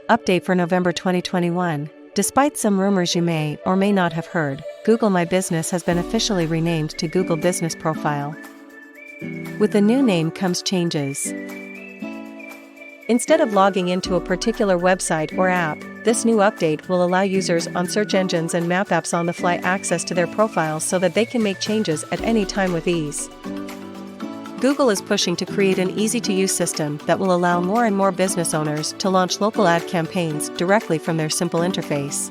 Update for November 2021. Despite some rumors you may or may not have heard, Google My Business has been officially renamed to Google Business Profile. With the new name comes changes. Instead of logging into a particular website or app, this new update will allow users on search engines and map apps on the fly access to their profiles so that they can make changes at any time with ease. Google is pushing to create an easy-to-use system that will allow more and more business owners to launch local ad campaigns directly from their simple interface.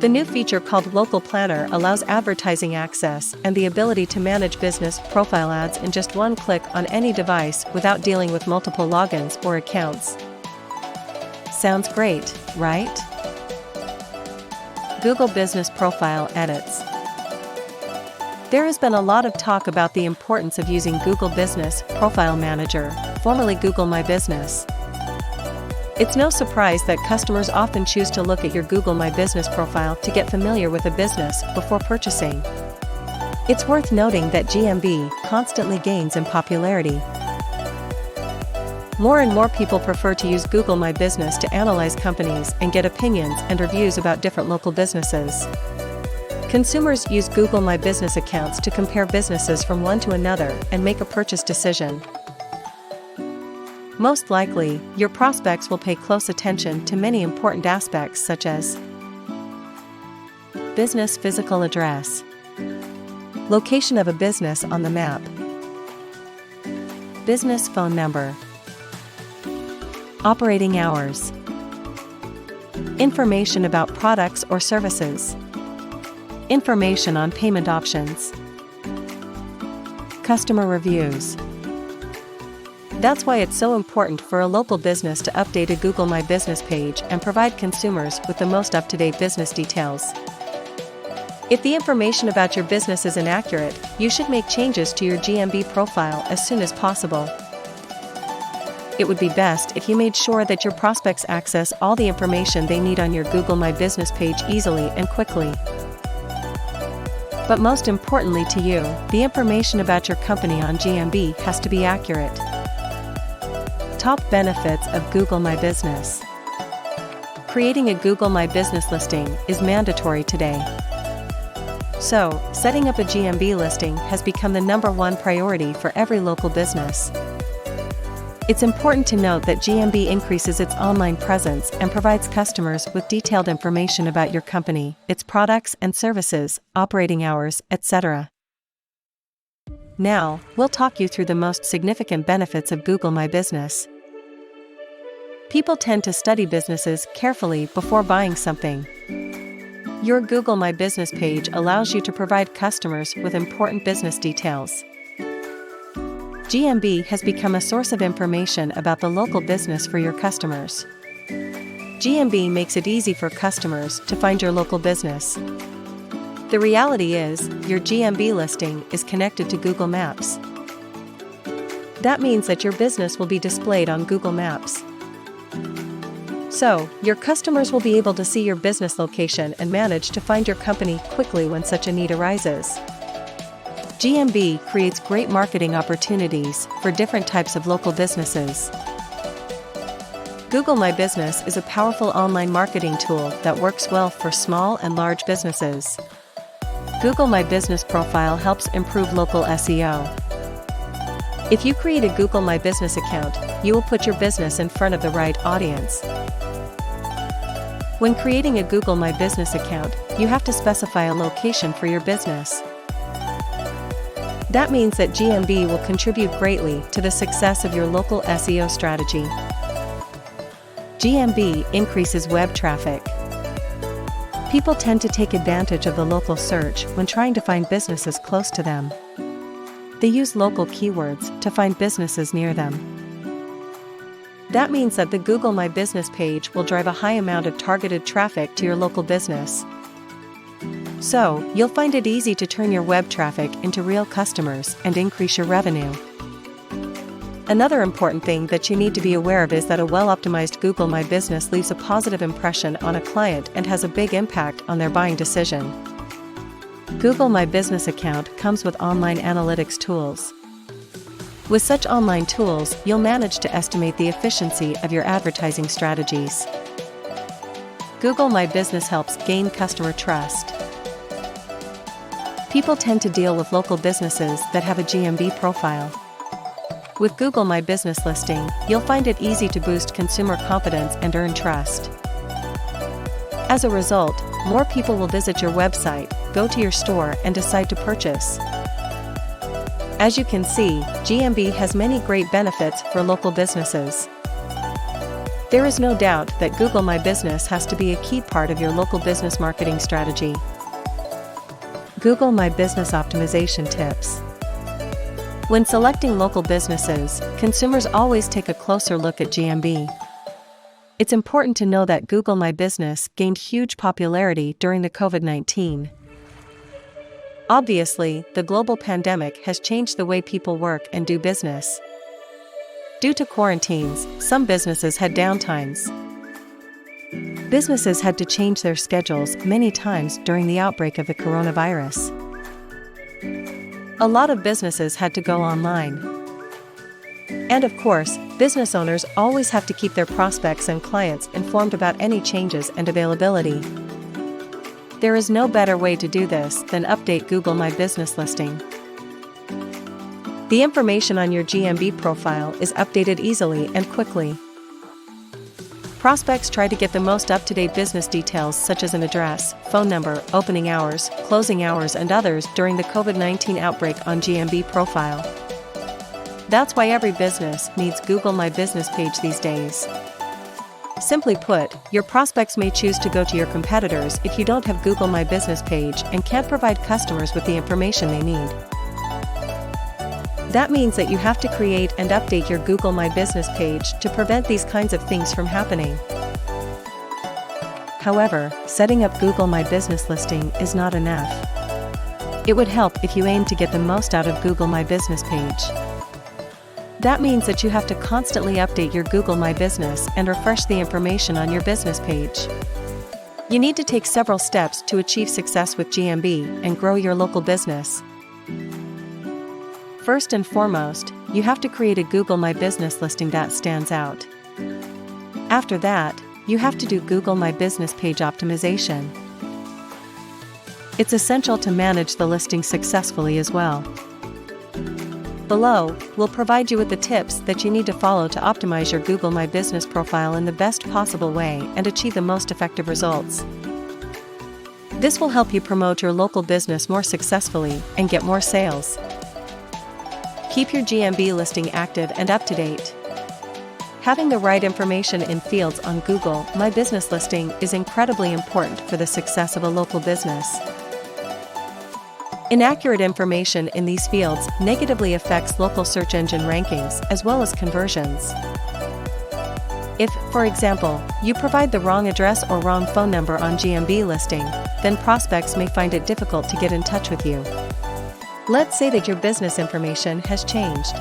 The new feature called Local Planner allows advertising access and the ability to manage business profile ads in just one click on any device without dealing with multiple logins or accounts. Sounds great, right? Google Business Profile Edits. There has been a lot of talk about the importance of using Google Business Profile Manager, formerly Google My Business. It's no surprise that customers often choose to look at your Google My Business profile to get familiar with a business before purchasing. It's worth noting that GMB constantly gains in popularity. More and more people prefer to use Google My Business to analyze companies and get opinions and reviews about different local businesses. Consumers use Google My Business accounts to compare businesses from one to another and make a purchase decision. Most likely, your prospects will pay close attention to many important aspects such as business physical address, location of a business on the map, business phone number, operating hours, information about products or services, information on payment options, customer reviews. That's why it's so important for a local business to update a Google My Business page and provide consumers with the most up-to-date business details. If the information about your business is inaccurate, you should make changes to your GMB profile as soon as possible. It would be best if you made sure that your prospects access all the information they need on your Google My Business page easily and quickly. But most importantly to you, the information about your company on GMB has to be accurate. Top benefits of Google My Business. Creating a Google My Business listing is mandatory today. So, setting up a GMB listing has become the #1 priority for every local business. It's important to note that GMB increases its online presence and provides customers with detailed information about your company, its products and services, operating hours, etc. Now, we'll talk you through the most significant benefits of Google My Business. People tend to study businesses carefully before buying something. Your Google My Business page allows you to provide customers with important business details. GMB has become a source of information about the local business for your customers. GMB makes it easy for customers to find your local business. The reality is, your GMB listing is connected to Google Maps. That means that your business will be displayed on Google Maps. So, your customers will be able to see your business location and manage to find your company quickly when such a need arises. GMB creates great marketing opportunities for different types of local businesses. Google My Business is a powerful online marketing tool that works well for small and large businesses. Google My Business profile helps improve local SEO. If you create a Google My Business account, you will put your business in front of the right audience. When creating a Google My Business account, you have to specify a location for your business. That means that GMB will contribute greatly to the success of your local SEO strategy. GMB increases web traffic. People tend to take advantage of the local search when trying to find businesses close to them. They use local keywords to find businesses near them. That means that the Google My Business page will drive a high amount of targeted traffic to your local business. So, you'll find it easy to turn your web traffic into real customers and increase your revenue. Another important thing that you need to be aware of is that a well-optimized Google My Business leaves a positive impression on a client and has a big impact on their buying decision. Google My Business account comes with online analytics tools. With such online tools, you'll manage to estimate the efficiency of your advertising strategies. Google My Business helps gain customer trust. People tend to deal with local businesses that have a GMB profile. With Google My Business listing, you'll find it easy to boost consumer confidence and earn trust. As a result, more people will visit your website, go to your store, and decide to purchase. As you can see, GMB has many great benefits for local businesses. There is no doubt that Google My Business has to be a key part of your local business marketing strategy. Google My Business optimization tips. When selecting local businesses, consumers always take a closer look at GMB. It's important to know that Google My Business gained huge popularity during the COVID-19. Obviously, the global pandemic has changed the way people work and do business. Due to quarantines, some businesses had downtimes. Businesses had to change their schedules many times during the outbreak of the coronavirus. A lot of businesses had to go online. And of course, business owners always have to keep their prospects and clients informed about any changes and availability. There is no better way to do this than update Google My Business listing. The information on your GMB profile is updated easily and quickly. Prospects try to get the most up-to-date business details such as an address, phone number, opening hours, closing hours, and others during the COVID-19 outbreak on GMB profile. That's why every business needs Google My Business page these days. Simply put, your prospects may choose to go to your competitors if you don't have Google My Business page and can't provide customers with the information they need. That means that you have to create and update your Google My Business page to prevent these kinds of things from happening. However, setting up Google My Business listing is not enough. It would help if you aim to get the most out of Google My Business page. That means that you have to constantly update your Google My Business and refresh the information on your business page. You need to take several steps to achieve success with GMB and grow your local business. First and foremost, you have to create a Google My Business listing that stands out. After that, you have to do Google My Business page optimization. It's essential to manage the listing successfully as well. Below, we'll provide you with the tips that you need to follow to optimize your Google My Business profile in the best possible way and achieve the most effective results. This will help you promote your local business more successfully and get more sales. Keep your GMB listing active and up to date. Having the right information in fields on Google My Business listing is incredibly important for the success of a local business. Inaccurate information in these fields negatively affects local search engine rankings as well as conversions. If, for example, you provide the wrong address or wrong phone number on GMB listing, then prospects may find it difficult to get in touch with you. Let's say that your business information has changed.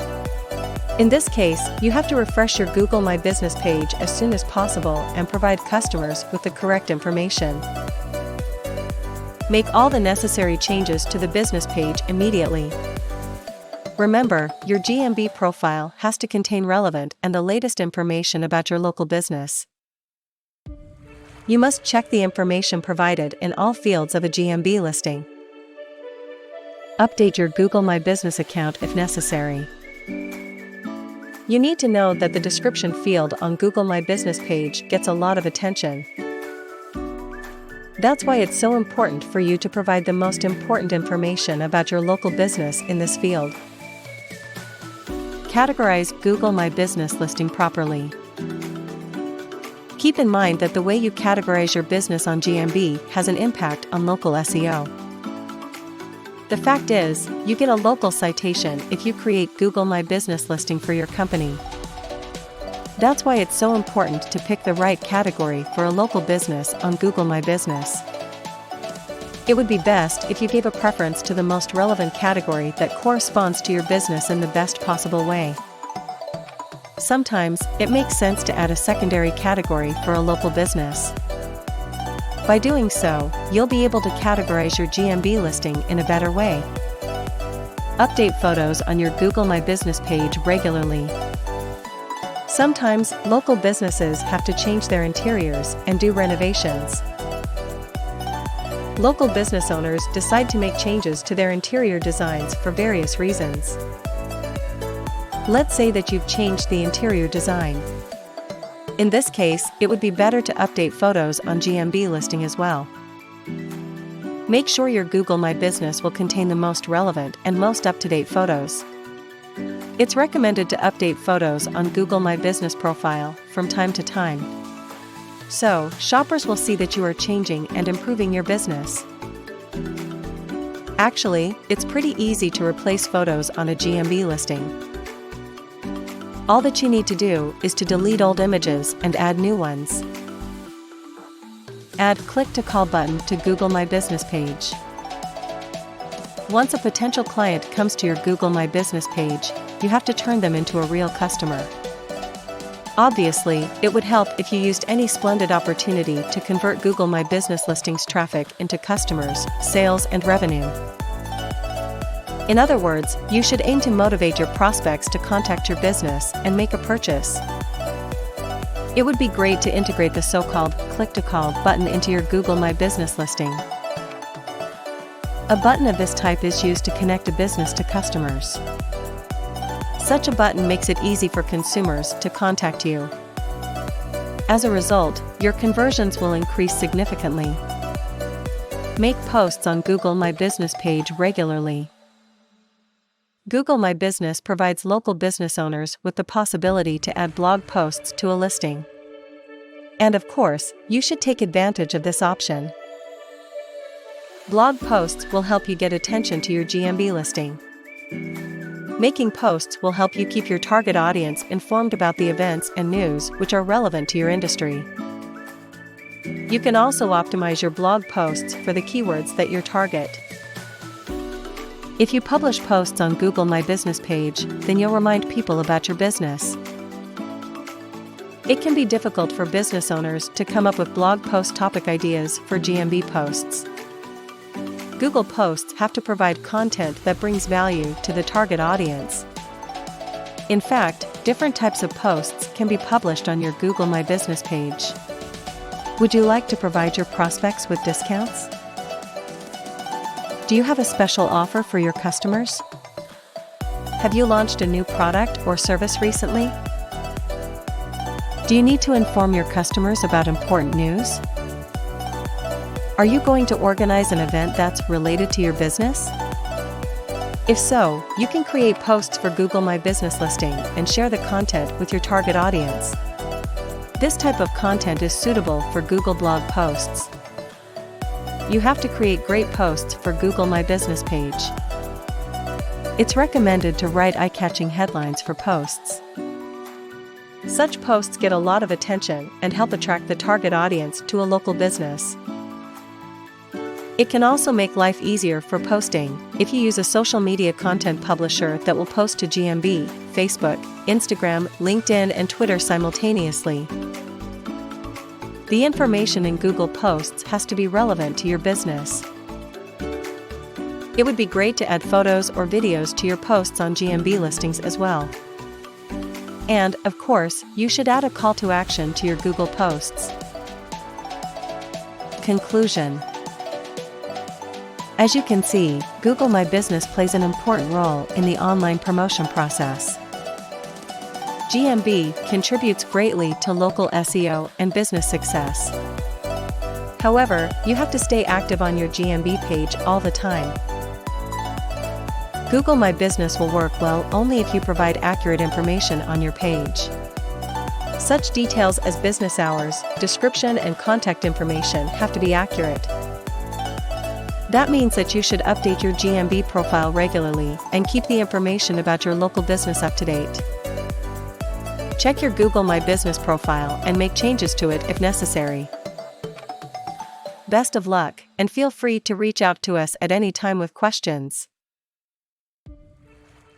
In this case, you have to refresh your Google My Business page as soon as possible and provide customers with the correct information. Make all the necessary changes to the business page immediately. Remember, your GMB profile has to contain relevant and the latest information about your local business. You must check the information provided in all fields of a GMB listing. Update your Google My Business account if necessary. You need to know that the description field on Google My Business page gets a lot of attention. That's why it's so important for you to provide the most important information about your local business in this field. Categorize Google My Business listing properly. Keep in mind that the way you categorize your business on GMB has an impact on local SEO. The fact is, you get a local citation if you create Google My Business listing for your company. That's why it's so important to pick the right category for a local business on Google My Business. It would be best if you gave a preference to the most relevant category that corresponds to your business in the best possible way. Sometimes, it makes sense to add a secondary category for a local business. By doing so, you'll be able to categorize your GMB listing in a better way. Update photos on your Google My Business page regularly. Sometimes, local businesses have to change their interiors and do renovations. Local business owners decide to make changes to their interior designs for various reasons. Let's say that you've changed the interior design. In this case, it would be better to update photos on GMB listing as well. Make sure your Google My Business will contain the most relevant and most up-to-date photos. It's recommended to update photos on Google My Business profile from time to time. So, shoppers will see that you are changing and improving your business. Actually, it's pretty easy to replace photos on a GMB listing. All that you need to do is to delete old images and add new ones. Add Click to Call button to Google My Business page. Once a potential client comes to your Google My Business page, you have to turn them into a real customer. Obviously, it would help if you used any splendid opportunity to convert Google My Business listings traffic into customers, sales, and revenue. In other words, you should aim to motivate your prospects to contact your business and make a purchase. It would be great to integrate the so-called Click to Call button into your Google My Business listing. A button of this type is used to connect a business to customers. Such a button makes it easy for consumers to contact you. As a result, your conversions will increase significantly. Make posts on Google My Business page regularly. Google My Business provides local business owners with the possibility to add blog posts to a listing. And of course, you should take advantage of this option. Blog posts will help you get attention to your GMB listing. Making posts will help you keep your target audience informed about the events and news which are relevant to your industry. You can also optimize your blog posts for the keywords that you target. If you publish posts on Google My Business page, then you'll remind people about your business. It can be difficult for business owners to come up with blog post topic ideas for GMB posts. Google Posts have to provide content that brings value to the target audience. In fact, different types of posts can be published on your Google My Business page. Would you like to provide your prospects with discounts? Do you have a special offer for your customers? Have you launched a new product or service recently? Do you need to inform your customers about important news? Are you going to organize an event that's related to your business? If so, you can create posts for Google My Business listing and share the content with your target audience. This type of content is suitable for Google blog posts. You have to create great posts for Google My Business page. It's recommended to write eye-catching headlines for posts. Such posts get a lot of attention and help attract the target audience to a local business. It can also make life easier for posting if you use a social media content publisher that will post to GMB, Facebook, Instagram, LinkedIn, and Twitter simultaneously. The information in Google Posts has to be relevant to your business. It would be great to add photos or videos to your posts on GMB listings as well. And, of course, you should add a call to action to your Google Posts. Conclusion. As you can see, Google My Business plays an important role in the online promotion process. GMB contributes greatly to local SEO and business success. However, you have to stay active on your GMB page all the time. Google My Business will work well only if you provide accurate information on your page. Such details as business hours, description, and contact information have to be accurate. That means that you should update your GMB profile regularly and keep the information about your local business up to date. Check your Google My Business profile and make changes to it if necessary. Best of luck, and feel free to reach out to us at any time with questions.